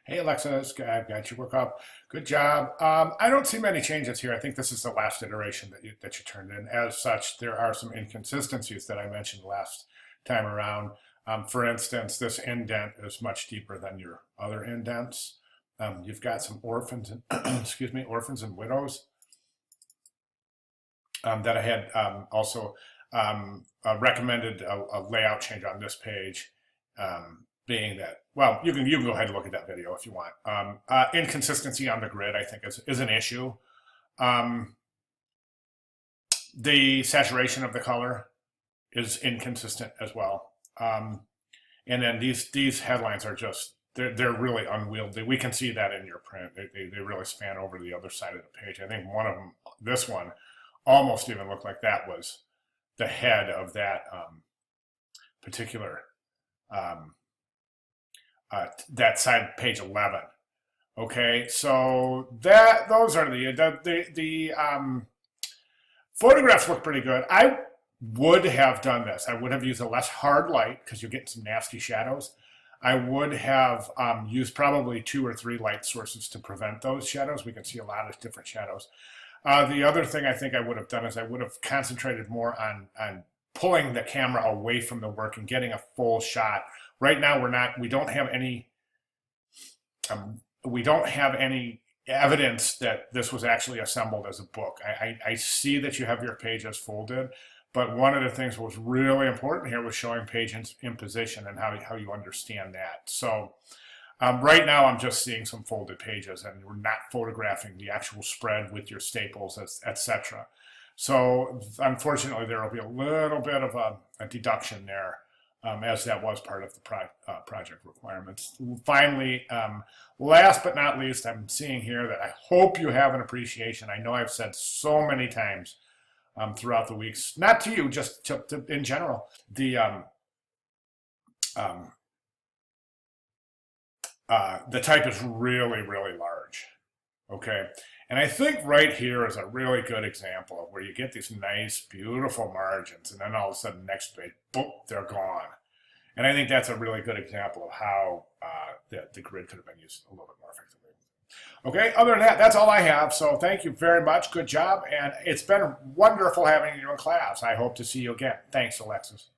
Hey Alexis, I've got your work up. Good job. I don't see many changes here. I think this is the last iteration that you turned in. As such, there are some inconsistencies that I mentioned last time around. For instance, this indent is much deeper than your other indents. You've got some orphans and excuse me, orphans and widows that I had also recommended a layout change on this page. Being that, well, you can go ahead and look at that video if you want. Inconsistency on the grid, I think, is an issue. Um, the saturation of the color is inconsistent as well. And then these headlines are just they're really unwieldy. We can see that in your print. They really span over to the other side of the page. I think one of them, this one, almost even looked like that was the head of that particular that side, page 11. Okay, so those are the photographs look pretty good. I would have done this. I would have used a less hard light because you're getting some nasty shadows. I would have used probably 2 or 3 light sources to prevent those shadows. We can see a lot of different shadows. The other thing I think I would have done is I would have concentrated more on pulling the camera away from the work and getting a full shot. Right now, we don't have any evidence that this was actually assembled as a book. I see that you have your pages folded, but one of the things that was really important here was showing page in position and how you understand that. So right now I'm just seeing some folded pages and we're not photographing the actual spread with your staples, etc. So unfortunately there will be a little bit of a deduction there. As that was part of the project requirements. Finally, last but not least, I'm seeing here that I hope you have an appreciation. I know I've said so many times throughout the weeks, not to you, just in general, the type is really, really large. Okay. And I think right here is a really good example of where you get these nice, beautiful margins, and then all of a sudden, next page, boom, they're gone. And I think that's a really good example of how the grid could have been used a little bit more effectively. Okay, other than that, that's all I have. So thank you very much. Good job. And it's been wonderful having you in class. I hope to see you again. Thanks, Alexis.